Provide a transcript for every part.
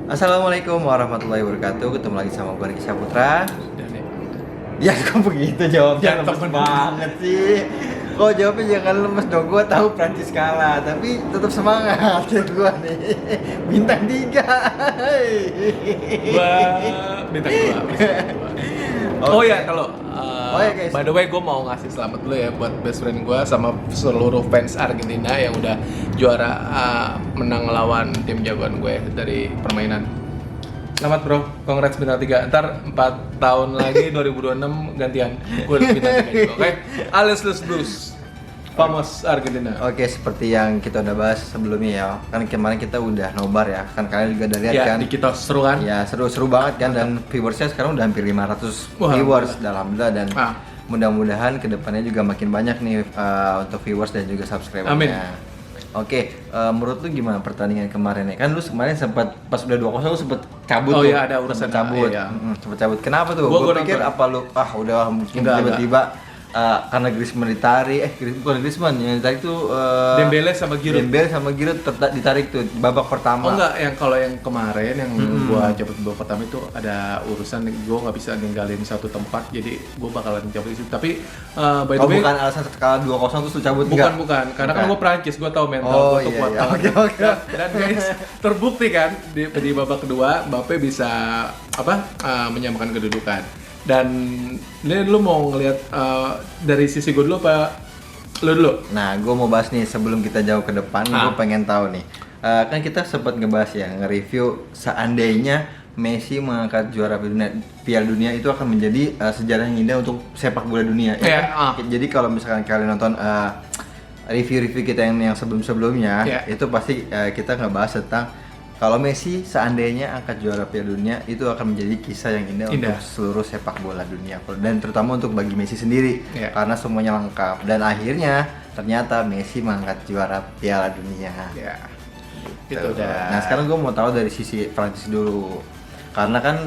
Assalamualaikum warahmatullahi wabarakatuh. Ketemu lagi sama gue Riki Saputra. Dan Ya kok begitu jawabnya, Ya, lemes temen. banget sih. Kok jawabnya jangan lemes dong. Gue tahu Prancis kalah, tapi tetap semangat ya gue nih. Bintang 3. gua bintang 2. Oh ya, kalau Oh ya, guys. by the way gue mau ngasih selamat dulu ya buat best friend gue sama seluruh fans Argentina yang udah juara menang lawan tim jagoan gue dari permainan. Selamat bro, congrats bintang 3. Ntar 4 tahun lagi 2026 gantian gue bintang 3 juga, oke? Alles los Blues, Vamos Argentina. Oke, seperti yang kita udah bahas sebelumnya ya. Kan kemarin kita udah nobar ya. Kan kalian juga udah lihat Ya, kan. di kita seru kan? Ya seru-seru banget kan, dan viewersnya sekarang udah hampir 500 Wah, viewers alhamdulillah, dan Ah. mudah-mudahan kedepannya juga makin banyak nih untuk viewers dan juga subscribernya. Amin. Oke, menurut lu gimana pertandingan kemarin ya? Kan lu kemarin sempat pas udah 2-0 lu sempet cabut Oh tuh. iya, ada urusan. Sempet cabut. Iya. Sempet cabut. Kenapa tuh? Gua Gue pikir nonton. apa lu udah mungkin Enggak. tiba-tiba karena Griezmann ditarik, bukan Griezmann yang ditarik tuh Dembele sama Giroud. Dembele sama Giroud ditarik tuh babak pertama. Oh enggak, yang kalau yang kemarin yang gua cabut babak pertama itu ada urusan gua nggak bisa ninggalin satu tempat, jadi gua bakalan cabut di situ. Tapi by the way bukan alasan kalah 2-0 terus lu cabut, bukan, enggak? karena kan gua Prancis, gua tahu mental Oh, gua tuh iya, kuat iya. banget. Oke. Dan guys, terbukti kan di babak kedua Mbappe bisa menyamakan kedudukan. Dan ini lu mau ngelihat dari sisi gua dulu apa lu dulu? Nah, gue mau bahas nih sebelum kita jauh ke depan, gue pengen tahu nih. Kan kita sempat ngebahas ya, nge-review seandainya Messi mengangkat juara Piala Dunia itu akan menjadi sejarah yang indah untuk sepak bola dunia. Iya, Kan? Jadi kalau misalkan kalian nonton review-review kita yang sebelum-sebelumnya, Iya. itu pasti kita ngebahas tentang kalau Messi seandainya angkat juara Piala Dunia itu akan menjadi kisah yang indah. Indah. Untuk seluruh sepak bola dunia, dan terutama untuk bagi Messi sendiri. Iya. Karena semuanya lengkap, dan akhirnya ternyata Messi mengangkat juara Piala Dunia. Ya. Gitu. Itu udah. Nah sekarang gue mau tahu dari sisi Prancis dulu, karena kan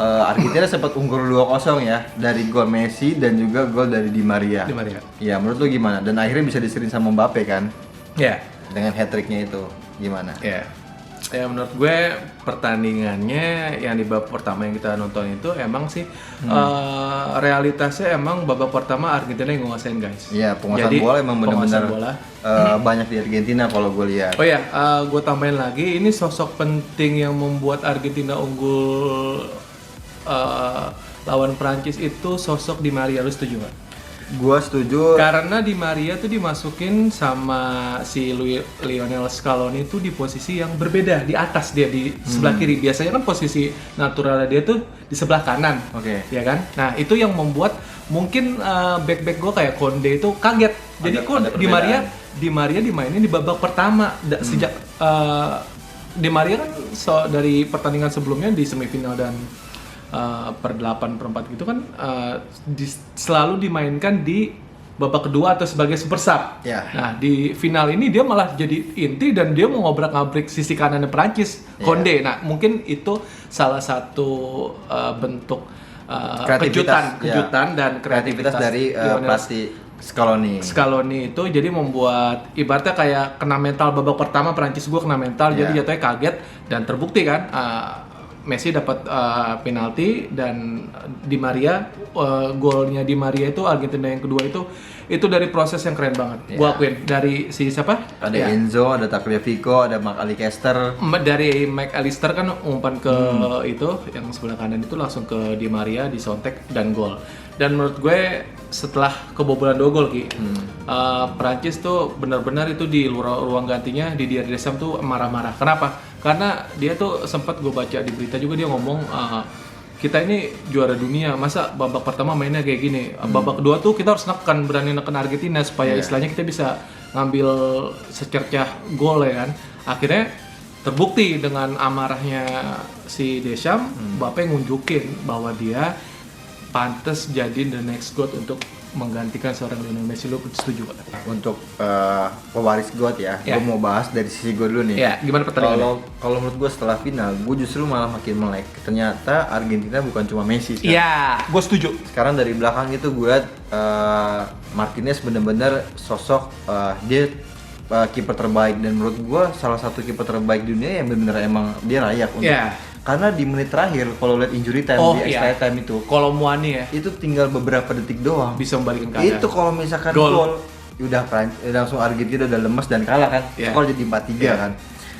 Argentina sempat unggul 2-0 ya, dari gol Messi dan juga gol dari Di Maria. Di Maria. Ya menurut lu gimana? Dan akhirnya bisa disering sama Mbappe kan, Ya. dengan hat-tricknya itu gimana? Ya, ya menurut gue pertandingannya yang di babak pertama yang kita nonton itu emang sih realitasnya emang babak pertama Argentina yang nguasain guys. Iya, penguasaan Jadi, bola emang benar-benar penguasaan bola. banyak di Argentina kalau gue lihat. Oh ya, gue tambahin lagi, ini sosok penting yang membuat Argentina unggul lawan Prancis itu sosok Di Maria, lu setuju nggak? Gue setuju. Karena Di Maria tuh dimasukin sama si Lionel Scaloni itu di posisi yang berbeda, di atas dia di sebelah kiri. Biasanya kan posisi naturalnya dia tuh di sebelah kanan. Oke. Ya kan? Nah, itu yang membuat mungkin back-back gue kayak Konde itu kaget. Jadi kok ada Di Maria dimainin di babak pertama sejak Di Maria kan dari pertandingan sebelumnya di semifinal dan per 8 per 4 gitu kan selalu dimainkan di babak kedua atau sebagai super sub. Ya. Nah di final ini dia malah jadi inti dan dia mau ngobrak-ngabrik sisi kanannya Prancis, Konde. Nah mungkin itu salah satu bentuk Kreativitas, kejutan dan kreativitas dari Lionel pelatih Scaloni. Itu jadi membuat ibaratnya kayak kena mental babak pertama Prancis gue kena mental jadi jatuhnya kaget dan terbukti kan Messi dapat penalti dan Di Maria golnya Di Maria itu Argentina yang kedua itu dari proses yang keren banget. Gua akuin dari si siapa? Ada Ya. Enzo, ada Tagliafico, ada Marc Allister. Dari Mike Allister kan umpan ke itu yang sebelah kanan itu langsung ke Di Maria disontek dan gol. Dan menurut gue setelah kebobolan 2 gol Ki, Prancis tuh benar-benar itu di ruang gantinya di Didier Deschamps tuh marah-marah. Kenapa? Karena dia tuh sempat gue baca di berita juga dia ngomong kita ini juara dunia, masa babak pertama mainnya kayak gini. Babak kedua tuh kita harus berani neken Argentina supaya istilahnya kita bisa ngambil secercah gol ya kan. Akhirnya terbukti dengan amarahnya si Deschamps, Mbappe ngunjukin bahwa dia pantas jadi the next god untuk menggantikan seorang Lionel Messi. Lu setuju gak? Untuk pewaris GOAT ya, Ya. gue mau bahas dari sisi gue dulu nih. Ya, gimana pertandingannya? Kalau menurut gue setelah final, gue justru malah makin melek. Ternyata Argentina bukan cuma Messi sekarang. Iya, gue setuju. Sekarang dari belakang itu gue liat Martinez bener-bener sosok dia kiper terbaik, dan menurut gua salah satu kiper terbaik dunia yang benar-benar emang dia layak untuk karena di menit terakhir kalau lihat injury time di extra time itu kalau Muani ya itu tinggal beberapa detik doang bisa membalikkan keadaan. Itu kalau misalkan gol udah langsung Argentina udah lemes dan kalah kan. Skor jadi 4-3 kan.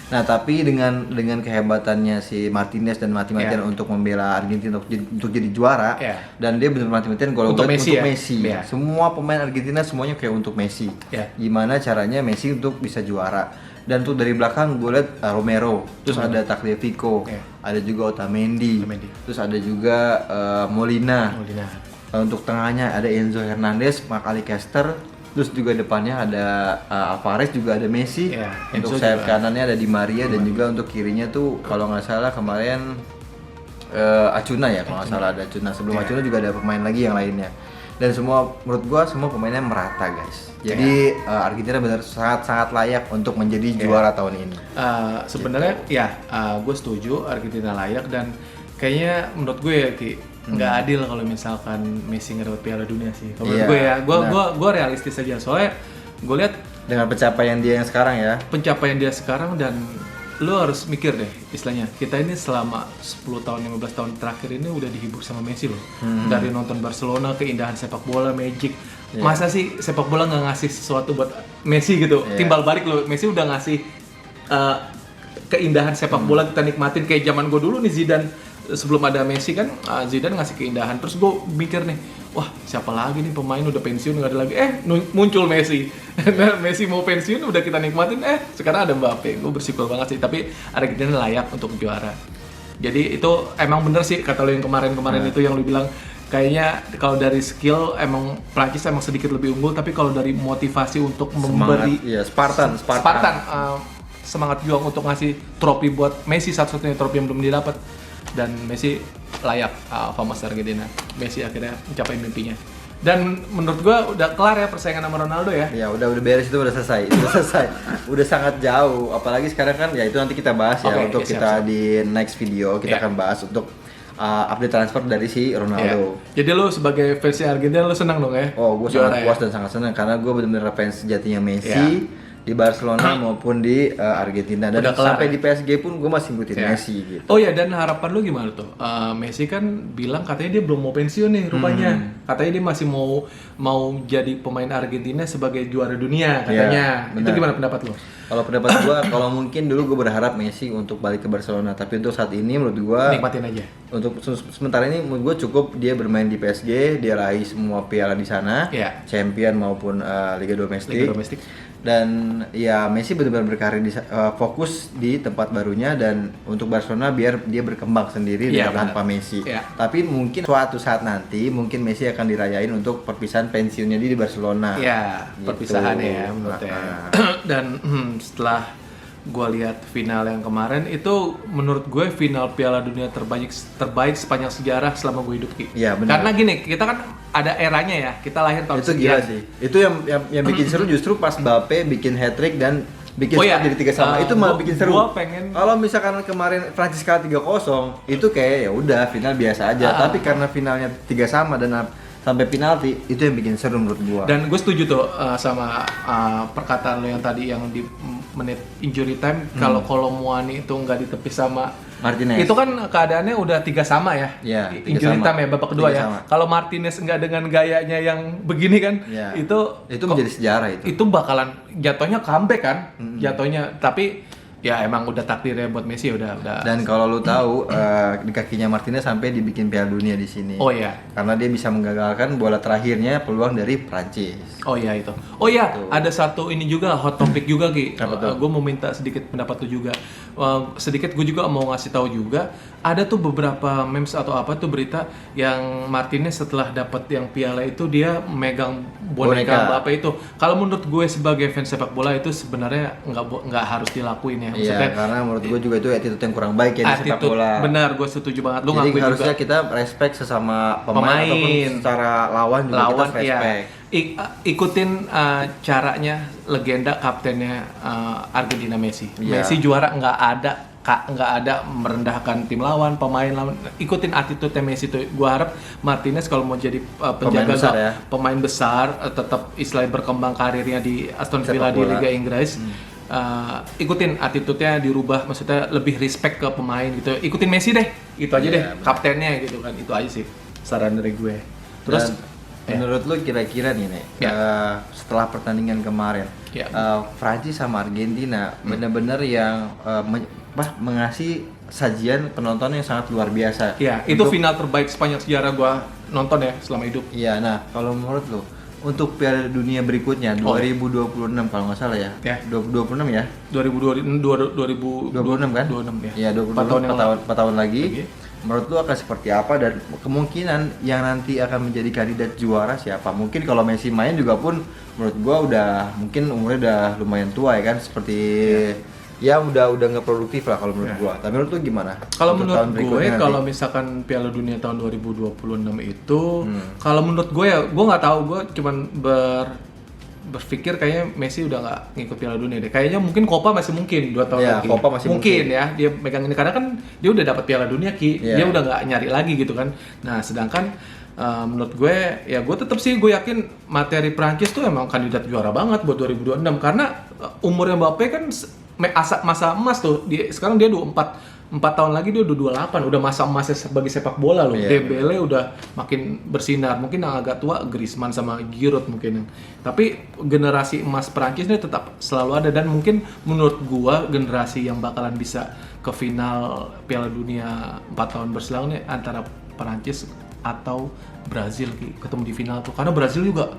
Nah, tapi dengan kehebatannya si Martinez dan mati-matian untuk membela Argentina untuk jadi juara, dan dia benar mati-matian kalau untuk Messi. Semua pemain Argentina semuanya kayak untuk Messi. Gimana caranya Messi untuk bisa juara? Dan tuh dari belakang gue liat Romero, terus ada Tagliafico, ada juga Otamendi, terus ada juga Molina. Untuk tengahnya ada Enzo Hernandez, Marc Allister. Terus juga depannya ada Alvarez, juga ada Messi. Untuk sayap kanannya ada Di Maria, dan juga untuk kirinya tuh kalau nggak salah kemarin Acuna ya, kalau nggak salah ada Acuna. Sebelum Acuna juga ada pemain lagi yang lainnya. Dan semua menurut gua semua pemainnya merata guys. Jadi Argentina benar sangat layak untuk menjadi juara tahun ini. Sebenarnya gue setuju Argentina layak, dan kayaknya menurut gue ya Ki, nggak adil kalau misalkan Messi nggak dapat Piala Dunia sih. Kalau menurut gue ya, gue realistis aja. Soalnya gue lihat dengan pencapaian dia yang sekarang dan lo harus mikir deh, istilahnya kita ini selama 10 tahun 15 tahun terakhir ini udah dihibur sama Messi loh. Dari nonton Barcelona, keindahan sepak bola, magic. Masa sih sepak bola nggak ngasih sesuatu buat Messi gitu? Timbal balik loh, Messi udah ngasih keindahan sepak bola kita nikmatin. Kayak zaman gue dulu nih, Zidane. Sebelum ada Messi kan, Zidane ngasih keindahan. Terus gue mikir nih, wah siapa lagi nih pemain udah pensiun nggak ada lagi. Muncul Messi. Messi mau pensiun udah kita nikmatin. Sekarang ada Mbappe. Gue bersyukur banget sih. Tapi Argentina layak untuk juara. Jadi itu emang bener sih kata lo yang kemarin itu yang lo bilang. Kayaknya kalau dari skill emang Prancis emang sedikit lebih unggul. Tapi kalau dari motivasi untuk memberi Spartan. Semangat juang untuk ngasih trofi buat Messi, satu-satunya trofi yang belum didapat. Dan Messi layak Famas Argentina. Messi akhirnya mencapai mimpinya. Dan menurut gua udah kelar ya persaingan sama Ronaldo ya. Ya udah beres, itu udah selesai. Udah sangat jauh. Apalagi sekarang kan ya itu nanti kita bahas untuk kita siap. Di next video kita akan bahas untuk update transfer dari si Ronaldo. Jadi lu sebagai fans Argentina lu senang dong ya? Oh, gue sangat puas dan sangat senang karena gue benar-benar fans sejatinya Messi. Di Barcelona maupun di Argentina, dan sampai di PSG pun gue masih ngikutin Messi gitu. Oh ya, dan harapan lu gimana tuh? Messi kan bilang katanya dia belum mau pensiun nih rupanya. Katanya dia masih mau jadi pemain Argentina sebagai juara dunia katanya. Itu gimana pendapat lu? Kalau pendapat gue, kalau mungkin dulu gue berharap Messi untuk balik ke Barcelona, tapi untuk saat ini menurut gue nikmatin aja. Untuk sementara ini menurut gue cukup dia bermain di PSG, dia raih semua piala di sana, Champion maupun Liga Domestik. Dan ya Messi benar-benar berkarir fokus di tempat barunya, dan untuk Barcelona biar dia berkembang sendiri tanpa Messi. Tapi mungkin suatu saat nanti mungkin Messi akan dirayain untuk perpisahan pensiunnya di Barcelona. Gitu. Perpisahan ya menurutnya. Dan setelah gue lihat final yang kemarin itu, menurut gue final Piala Dunia terbaik sepanjang sejarah selama gue hidup. Iya benar. Karena gini, kita kan ada eranya ya, kita lahir tahun itu gila sih. Itu yang bikin seru justru pas Mbappe bikin hat-trick dan bikin skor jadi 3-3. Itu malah bikin seru. Kalau misalkan kemarin Prancis kalah 3-0, itu kayak ya udah final biasa aja. Tapi karena finalnya 3-3 dan sampai penalti, itu yang bikin seru menurut gua. Dan gue setuju tuh sama perkataan lo yang tadi yang di menit injury time, kalau Muani itu nggak ditepis sama Martinez. Itu kan keadaannya udah 3-3 ya. Injury time ya, babak kedua ya. Kalau Martinez nggak dengan gayanya yang begini kan, itu menjadi sejarah itu. Itu bakalan jatuhnya comeback kan, jatuhnya. Tapi ya emang udah takdirnya buat Messi udah. Dan kalau lu tahu di kakinya Martinez sampai dibikin Piala Dunia di sini. Oh iya. Karena dia bisa menggagalkan bola terakhirnya peluang dari Prancis. Oh iya itu. Oh iya, ada satu ini juga hot topic juga Ki. Gue mau minta sedikit pendapat lu juga. Sedikit gue juga mau ngasih tahu juga, ada tuh beberapa memes atau apa tuh berita yang Martinez setelah dapat yang piala itu dia megang boneka Mbappe itu. Kalau menurut gue sebagai fans sepak bola itu sebenarnya nggak harus dilakuin ya. Iya, karena menurut gue juga itu attitude yang kurang baik ya di sepak bola. Benar, gue setuju banget. Lu jadi harusnya juga kita respect sesama pemain ataupun secara lawan juga kita respect. Ikutin caranya legenda kaptennya Argentina Messi. Messi juara nggak ada nggak ada merendahkan tim lawan, pemain lawan. Ikutin attitude Messi tuh. Gua harap Martinez kalau mau jadi penjaga pemain besar, tetap istilahnya berkembang karirnya di Aston Villa di Liga Inggris. Ikutin attitude-nya dirubah, maksudnya lebih respect ke pemain gitu. Ikutin Messi deh, itu aja deh, kaptennya gitu kan. Itu aja sih saran dari gue. Terus menurut lu kira-kira nih setelah pertandingan kemarin, Prancis sama Argentina benar-benar yang mengasih sajian penonton yang sangat luar biasa. Iya, itu final terbaik sepanjang sejarah gua nonton ya selama hidup. Iya, nah kalau menurut lu untuk Piala Dunia berikutnya 2026 kalau nggak salah ya. 2026 ya? 2026 kan? 26 ya. Iya, 4 tahun lagi. Menurut lu akan seperti apa dan kemungkinan yang nanti akan menjadi kandidat juara siapa? Mungkin kalau Messi main juga pun menurut gua udah mungkin umurnya udah lumayan tua ya kan, seperti ya udah nggak produktif lah kalau menurut gua. Tapi menurut lu gimana? Kalau menurut gue kalau misalkan Piala Dunia tahun 2026 itu kalau menurut gue ya gue nggak tahu, gue cuman berpikir kayaknya Messi udah nggak ngikut Piala Dunia deh. Kayaknya mungkin Copa masih mungkin 2 tahun lagi. Copa masih mungkin ya dia megang ini karena kan dia udah dapat Piala Dunia dia udah nggak nyari lagi gitu kan. Nah sedangkan menurut gue ya gue tetap sih gue yakin materi Prancis tuh emang kandidat juara banget buat 2026 karena umurnya Mbappe kan masa emas tuh. Sekarang dia 4 tahun lagi dia udah 28, udah masa emasnya sebagai sepak bola loh. Dembele udah makin bersinar, mungkin yang agak tua Griezmann sama Giroud mungkin. Tapi generasi emas Prancis ini tetap selalu ada dan mungkin menurut gua generasi yang bakalan bisa ke final Piala Dunia 4 tahun berselang nih antara Prancis atau Brazil ketemu di final tuh. Karena Brazil juga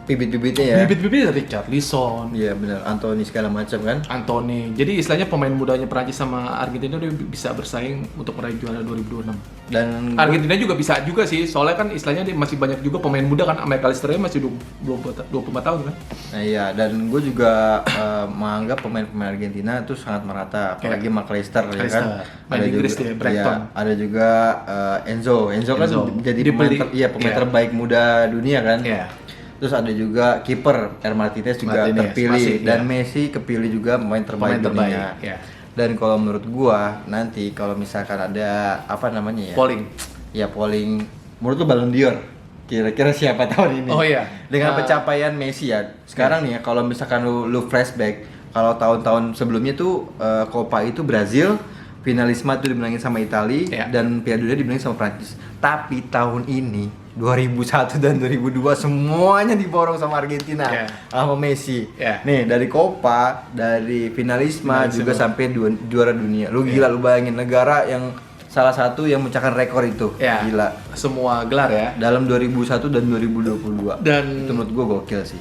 bibit-bibitnya ya. Bibit-bibitnya Richarlison. Iya benar, Anthony segala macam kan. Anthony. Jadi istilahnya pemain mudanya Prancis sama Argentina udah bisa bersaing untuk meraih juara 2026. Dan Argentina juga bisa juga sih. Soalnya kan istilahnya dia masih banyak juga pemain muda kan. McAllister-nya masih 24 tahun kan. Nah iya, dan gue juga menganggap pemain-pemain Argentina itu sangat merata. Apalagi McAllister ya kan. Ada juga ada juga Enzo kan jadi pemain terbaik muda dunia kan. Terus ada juga kiper Martinez juga terpilih dan Messi kepilih juga pemain terbaik dunia. Dan kalau menurut gua nanti kalau misalkan ada polling menurut lu Ballon d'Or kira-kira siapa tahun ini? Dengan pencapaian Messi ya. Sekarang nih ya kalau misalkan lu flashback kalau tahun-tahun sebelumnya tuh Copa itu Brazil, finalisme itu dimenangin sama Italia dan Piala Dunia dimenangin sama Prancis. Tapi tahun ini 2001 dan 2002 semuanya diborong sama Argentina sama Messi. Nih dari Copa, dari finalisme juga sampai juara dunia. Lu gila, lu bayangin negara yang salah satu yang memecahkan rekor itu. Gila. Semua gelar ya. Dalam 2001 dan 2022. Dan itu menurut gua gokil sih.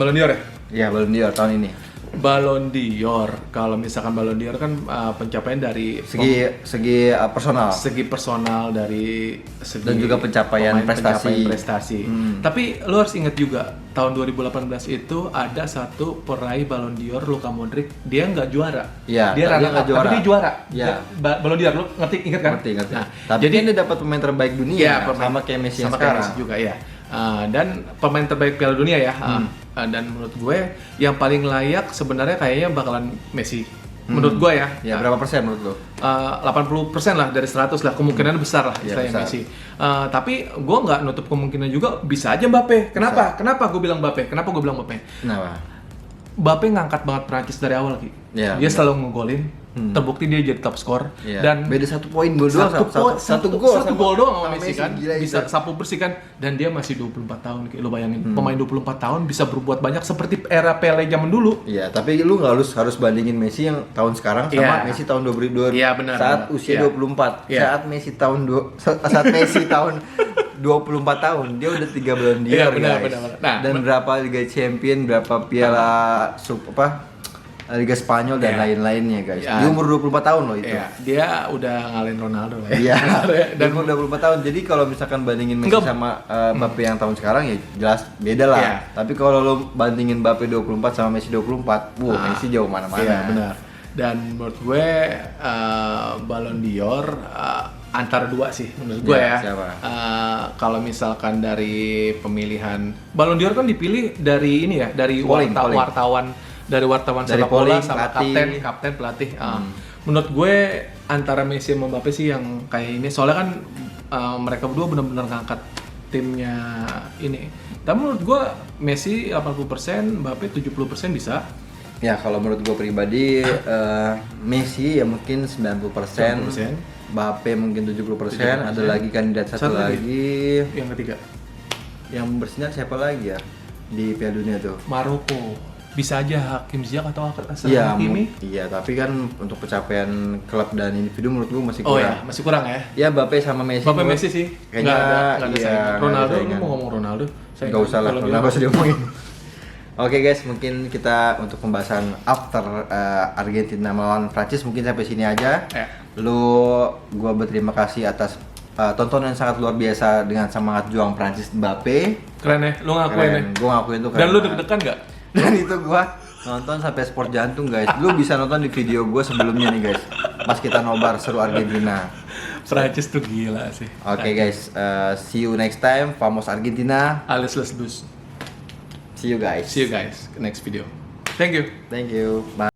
Ballon d'Or ya? Iya, Ballon d'Or tahun ini. Ballon d'Or, kalau misalkan Ballon d'Or kan pencapaian dari segi personal dari segi dan juga pencapaian prestasi. Tapi lo harus ingat juga tahun 2018 itu ada satu peraih Ballon d'Or, Luka Modric, dia nggak juara. Dia runner-up, tapi dia juara. Ballon d'Or lo ingat kan? Ngerti. Nah, tapi jadi dia dapat pemain terbaik dunia sama kayak Messi yang sekarang. Messi juga ya. Dan pemain terbaik Piala Dunia ya. Dan menurut gue yang paling layak sebenarnya kayaknya bakalan Messi. Menurut gue ya. Ya berapa persen menurut lo? 80% lah dari 100 lah, kemungkinan besar lah istilahnya Messi. Tapi gue nggak nutup kemungkinan juga bisa aja Mbappe. Kenapa gue bilang Mbappe? Kenapa? Mbappe ngangkat banget Prancis dari awal Ki. Dia selalu ngegolin. Terbukti dia jadi top skor dan beda 1 poin doang, satu gol doang sama Messi kan, bisa sapu bersih kan, dan dia masih 24 tahun. Lo bayangin pemain 24 tahun bisa berbuat banyak seperti era Pele zaman dulu. Iya, tapi lu nggak harus bandingin Messi yang tahun sekarang sama Messi tahun 2002 saat usia 24. Saat Messi tahun 24 tahun dia udah 3 Ballon d'Or guys. Nah, dan berapa Liga Champion, berapa piala Liga Spanyol dan lain-lainnya guys. Di umur 24 tahun loh itu. Dia udah ngalahin Ronaldo lah ya. Dan umur 24 tahun. Jadi kalau misalkan bandingin Messi sama Mbappe yang tahun sekarang ya jelas beda lah. Tapi kalau lo bandingin Mbappe 24 sama Messi 24, Messi jauh mana-mana. Iya, benar. Dan menurut gue Ballon d'Or antara 2 sih menurut gue ya. Kalau misalkan dari pemilihan Ballon d'Or kan dipilih dari dari wartawan sepak bola sama kapten pelatih. menurut gue antara Messi sama Mbappe sih yang kayak ini. Soalnya kan mereka berdua benar-benar ngangkat timnya ini. Tapi menurut gue Messi 80%, Mbappe 70% bisa. Ya kalau menurut gue pribadi Messi ya mungkin 90%, Mbappe mungkin 70%, ada lagi kandidat satu lagi. Yang ketiga yang bersinar siapa lagi ya di Piala Dunia tuh? Maroko. Bisa aja Hakim Ziyech atau Ashraf Iya, Hakimi. iya, tapi kan untuk pencapaian klub dan individu menurut gue masih Oh kurang. ya, masih kurang ya. Ya Mbappe sama Messi. Mbappe Messi sih. Kayaknya Nggak ada iya, saingan. Ronaldo, saingan. lu mau ngomong Ronaldo? Gak usah lah, Ronaldo gak usah diomongin. Oke guys, mungkin kita untuk pembahasan after Argentina melawan Prancis mungkin sampai sini aja. Gua berterima kasih atas tontonan yang sangat luar biasa dengan semangat juang Prancis Mbappe. Keren ya, lu ngakuin ya. Gue ngakuin itu keren. Dan lu deg-degan nggak? Dan itu gua nonton sampai sport jantung guys. Lu bisa nonton di video gue sebelumnya nih guys. Pas kita nobar seru Argentina. Prancis tuh gila sih. Oke guys, see you next time. Vamos Argentina. Alles les dus. See you guys. See you guys next video. Thank you. Thank you. Bye.